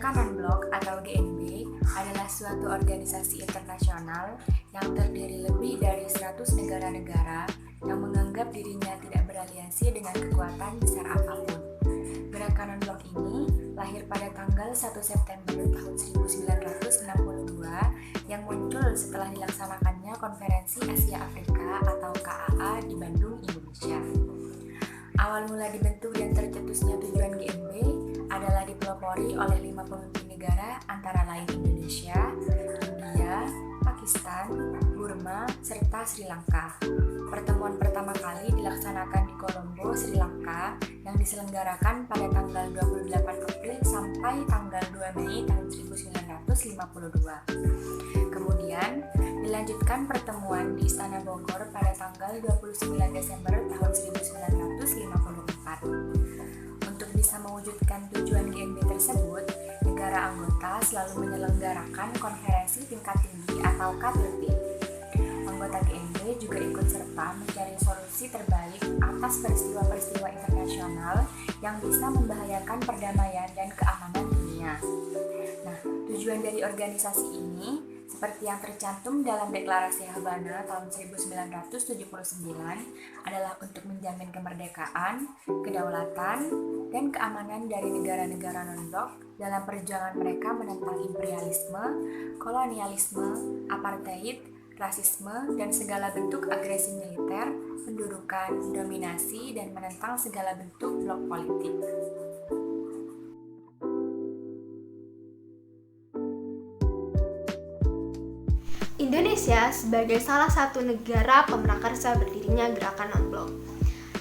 Gerakan Non-Blok atau GNB adalah suatu organisasi internasional yang terdiri lebih dari 100 negara-negara yang menganggap dirinya tidak beraliansi dengan kekuatan besar apapun. Gerakan Non-Blok ini lahir pada tanggal 1 September tahun 1962 yang muncul setelah dilaksanakannya Konferensi Asia Afrika atau KAA di Bandung, Indonesia. Awal mula dibentuk dan tercetusnya tujuan GNB adalah dipelopori oleh 5 pemimpin negara antara lain Indonesia, India, Pakistan, Burma, serta Sri Lanka. Pertemuan pertama kali dilaksanakan di Colombo, Sri Lanka yang diselenggarakan pada tanggal 28 April sampai tanggal 2 Mei tahun 1952. Kemudian dilanjutkan pertemuan di Istana Bogor pada tanggal 29 Desember tahun 1954. Untuk bisa mewujudkan tujuan GNB tersebut, negara anggota selalu menyelenggarakan konferensi tingkat tinggi atau KTT. Anggota GNB juga ikut serta mencari solusi terbaik atas peristiwa-peristiwa internasional yang bisa membahayakan perdamaian dan keamanan dunia. Nah, tujuan dari organisasi ini seperti yang tercantum dalam Deklarasi Habana tahun 1979 adalah untuk menjamin kemerdekaan, kedaulatan, dan keamanan dari negara-negara non-blok dalam perjuangan mereka menentang imperialisme, kolonialisme, apartheid, rasisme, dan segala bentuk agresi militer, pendudukan, dominasi, dan menentang segala bentuk blok politik. Indonesia sebagai salah satu negara pemrakarsa berdirinya Gerakan Non-Blok.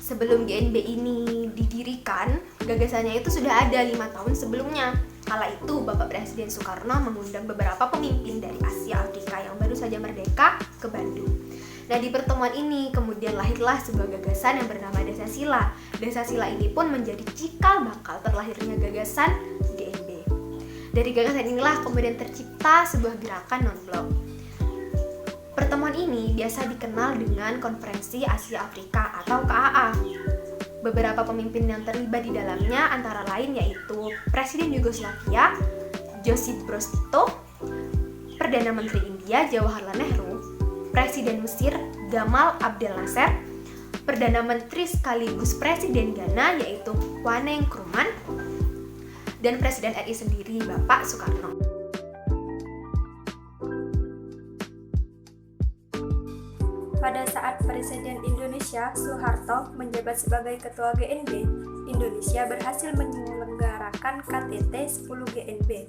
Sebelum GNB ini didirikan, gagasannya itu sudah ada 5 tahun sebelumnya. Kala itu, Bapak Presiden Soekarno mengundang beberapa pemimpin dari Asia Afrika yang baru saja merdeka ke Bandung. Nah, di pertemuan ini kemudian lahirlah sebuah gagasan yang bernama Dasasila. Dasasila ini pun menjadi cikal bakal terlahirnya gagasan GNB. Dari gagasan inilah kemudian tercipta sebuah gerakan non-blok. Pertemuan ini biasa dikenal dengan Konferensi Asia Afrika atau KAA. Beberapa pemimpin yang terlibat di dalamnya antara lain yaitu Presiden Yugoslavia, Josip Broz Tito, Perdana Menteri India Jawaharlal Nehru, Presiden Mesir Gamal Abdel Nasser, Perdana Menteri sekaligus Presiden Ghana yaitu Kwame Nkrumah, dan Presiden RI sendiri Bapak Soekarno. Pada saat Presiden Indonesia Soeharto menjabat sebagai Ketua GNB, Indonesia berhasil menyelenggarakan KTT 10 GNB.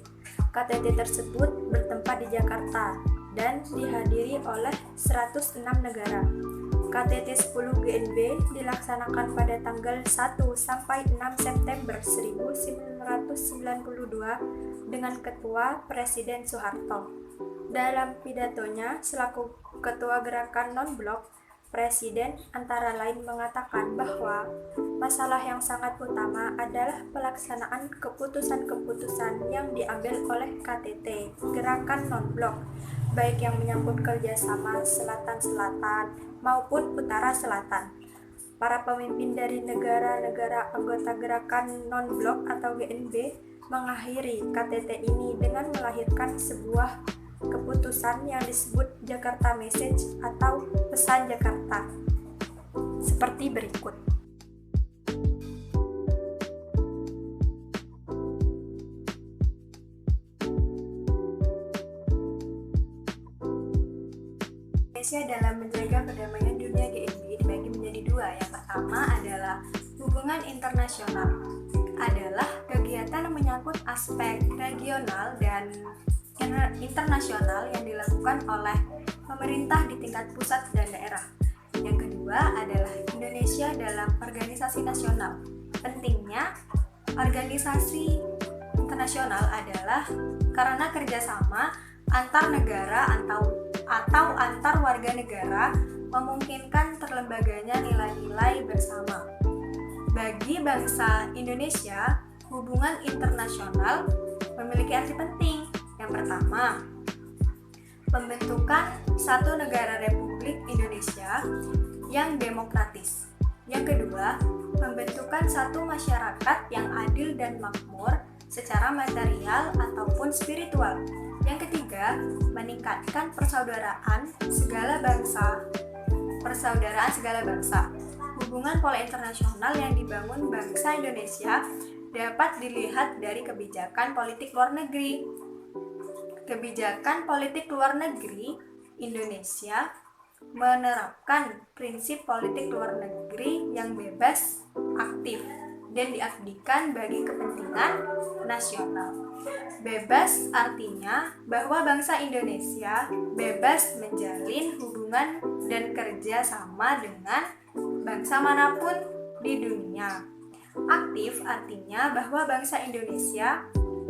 KTT tersebut bertempat di Jakarta dan dihadiri oleh 106 negara. KTT 10 GNB dilaksanakan pada tanggal 1 sampai 6 September 1992 dengan Ketua Presiden Soeharto. Dalam pidatonya selaku Ketua Gerakan Non-Blok, Presiden antara lain mengatakan bahwa masalah yang sangat utama adalah pelaksanaan keputusan-keputusan yang diambil oleh KTT, Gerakan Non-Blok, baik yang menyangkut kerjasama Selatan-Selatan maupun Utara-Selatan. Para pemimpin dari negara-negara anggota Gerakan Non-Blok atau GNB mengakhiri KTT ini dengan melahirkan sebuah keputusan yang disebut Jakarta Message atau Pesan Jakarta seperti berikut. Indonesia dalam menjaga perdamaian dunia GNB dibagi menjadi dua. Yang pertama adalah hubungan internasional, adalah kegiatan yang menyangkut aspek regional dan internasional yang dilakukan oleh pemerintah di tingkat pusat dan daerah. Yang kedua adalah Indonesia dalam organisasi nasional. Pentingnya organisasi internasional adalah karena kerjasama antar negara atau antar warga negara memungkinkan terlembaganya nilai-nilai bersama. Bagi bangsa Indonesia, hubungan internasional memiliki arti penting. Yang pertama, pembentukan satu negara Republik Indonesia yang demokratis. Yang kedua, pembentukan satu masyarakat yang adil dan makmur secara material ataupun spiritual. Yang ketiga, meningkatkan persaudaraan segala bangsa. Hubungan pola internasional yang dibangun bangsa Indonesia dapat dilihat dari kebijakan politik luar negeri. Kebijakan politik luar negeri Indonesia menerapkan prinsip politik luar negeri yang bebas, aktif, dan diabdikan bagi kepentingan nasional. Bebas artinya bahwa bangsa Indonesia bebas menjalin hubungan dan kerja sama dengan bangsa manapun di dunia. Aktif artinya bahwa bangsa Indonesia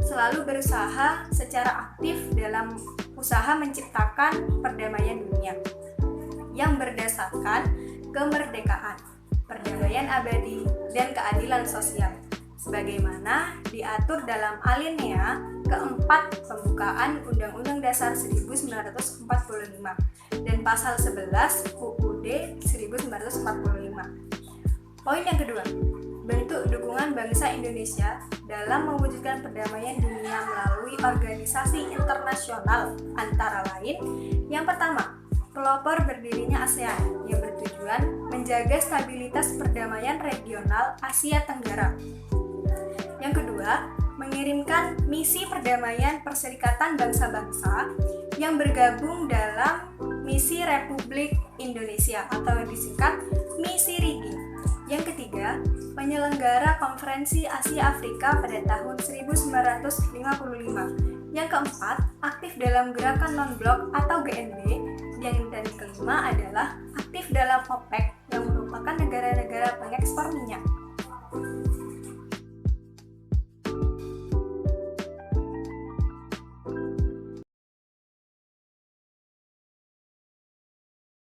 selalu berusaha secara aktif dalam usaha menciptakan perdamaian dunia yang berdasarkan kemerdekaan, perdamaian abadi, dan keadilan sosial, sebagaimana diatur dalam alinea keempat pembukaan Undang-Undang Dasar 1945 dan pasal 11 UUD 1945. Poin yang kedua, bentuk dukungan bangsa Indonesia dalam mewujudkan perdamaian dunia melalui organisasi internasional antara lain: yang pertama, pelopor berdirinya ASEAN yang bertujuan menjaga stabilitas perdamaian regional Asia Tenggara. Yang kedua, mengirimkan misi perdamaian Perserikatan Bangsa-Bangsa yang bergabung dalam Misi Republik Indonesia atau disingkat Misi RIGI. Yang ketiga, penyelenggara Konferensi Asia Afrika pada tahun 1955. Yang keempat, aktif dalam gerakan non-blok atau GNB. Dan kelima adalah aktif dalam OPEC yang merupakan negara-negara pengekspor minyak.